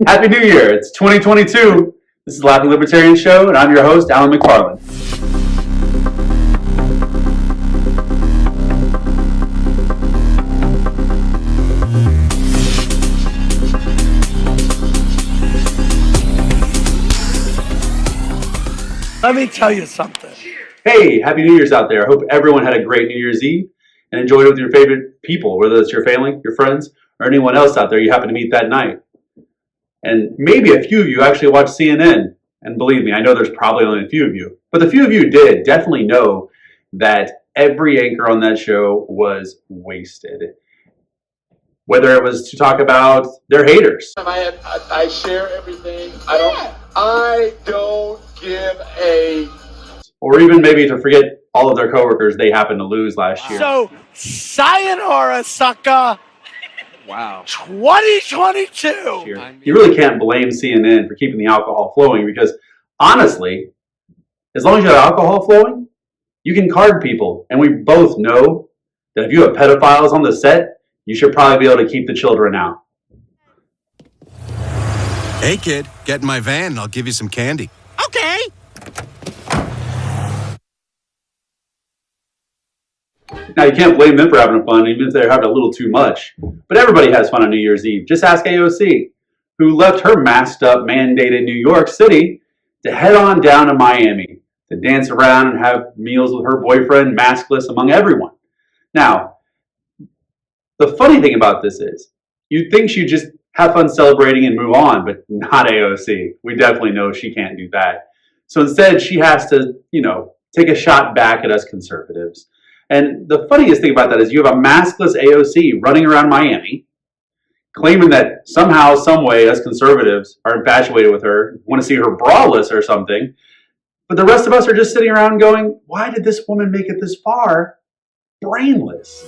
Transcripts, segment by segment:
Happy New Year! It's 2022. This is the Laughing Libertarian Show, and I'm your host, Alan McFarland. Let me tell you something. Hey, Happy New Year's out there. I hope everyone had a great New Year's Eve and enjoyed it with your favorite people, whether it's your family, your friends, or anyone else out there you happen to meet that night. And maybe a few of you actually watched CNN. And believe me, I know there's probably only a few of you. But the few of you who did definitely know that every anchor on that show was wasted. Whether it was to talk about their haters. I share everything. I don't give a... Or even maybe to forget all of their coworkers they happened to lose last year. So, sayonara, sucker. Wow. 2022. You really can't blame CNN for keeping the alcohol flowing because, honestly, as long as you have alcohol flowing, you can card people. And we both know that if you have pedophiles on the set, you should probably be able to keep the children out. Hey, kid, get in my van and I'll give you some candy. Okay. Now, you can't blame them for having fun, even if they're having a little too much. But everybody has fun on New Year's Eve. Just ask AOC, who left her masked up, mandated New York City to head on down to Miami to dance around and have meals with her boyfriend, maskless among everyone. Now, the funny thing about this is, you'd think she'd just have fun celebrating and move on, but not AOC. We definitely know she can't do that. So instead, she has to, take a shot back at us conservatives. And the funniest thing about that is you have a maskless AOC running around Miami, claiming that somehow, some way, us conservatives are infatuated with her, want to see her braless or something. But the rest of us are just sitting around going, why did this woman make it this far? Brainless.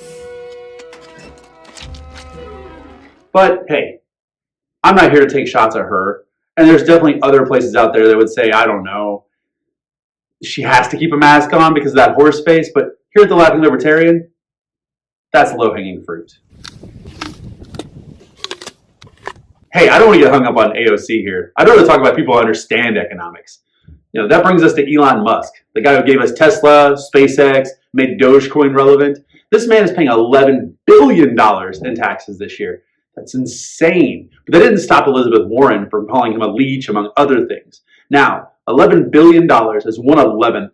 But hey, I'm not here to take shots at her. And there's definitely other places out there that would say, I don't know, she has to keep a mask on because of that horse face. But here at the Laughing Libertarian, that's low-hanging fruit. Hey, I don't want to get hung up on AOC here. I'd rather talk about people who understand economics. That brings us to Elon Musk, the guy who gave us Tesla, SpaceX, made Dogecoin relevant. This man is paying $11 billion in taxes this year. That's insane. But that didn't stop Elizabeth Warren from calling him a leech, among other things. Now, $11 billion is 1/11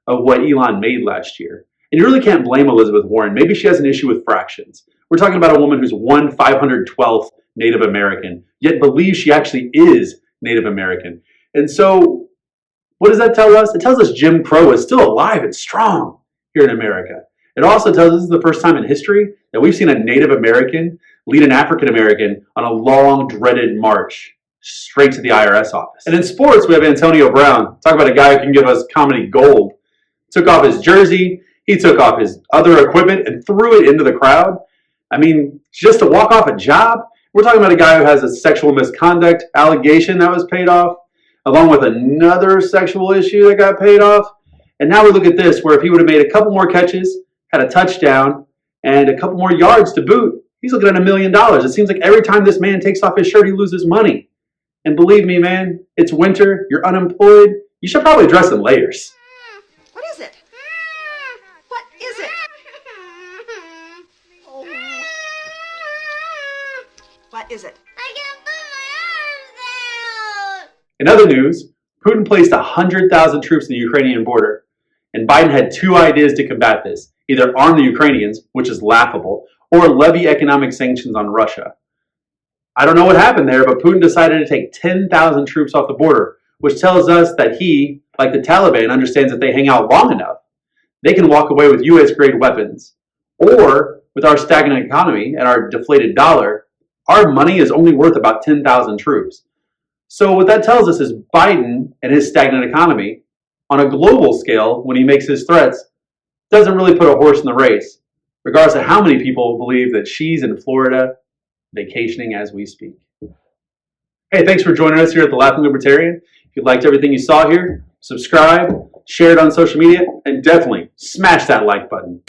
of what Elon made last year. And you really can't blame Elizabeth Warren. Maybe she has an issue with fractions. We're talking about a woman who's 1/512th Native American, yet believes she actually is Native American. And so, what does that tell us? It tells us Jim Crow is still alive and strong here in America. It also tells us this is the first time in history that we've seen a Native American lead an African American on a long, dreaded march straight to the IRS office. And in sports, we have Antonio Brown. Talk about a guy who can give us comedy gold. Took off his jersey, he took off his other equipment and threw it into the crowd. I mean, just to walk off a job? We're talking about a guy who has a sexual misconduct allegation that was paid off, along with another sexual issue that got paid off. And now we look at this, where if he would have made a couple more catches, had a touchdown, and a couple more yards to boot, he's looking at $1 million. It seems like every time this man takes off his shirt, he loses money. And believe me, man, it's winter, you're unemployed, you should probably dress in layers. What is it? What is it? Oh. What is it? I can't put my arms out. In other news, Putin placed 100,000 troops in the Ukrainian border, and Biden had two ideas to combat this. Either arm the Ukrainians, which is laughable, or levy economic sanctions on Russia. I don't know what happened there, but Putin decided to take 10,000 troops off the border, which tells us that he, like the Taliban, understands that they hang out long enough, they can walk away with US-grade weapons. Or, with our stagnant economy and our deflated dollar, our money is only worth about 10,000 troops. So what that tells us is Biden and his stagnant economy, on a global scale, when he makes his threats, doesn't really put a horse in the race, regardless of how many people believe that she's in Florida vacationing as we speak. Hey, thanks for joining us here at the Laughing Libertarian. If you liked everything you saw here, subscribe, share it on social media, and definitely smash that like button.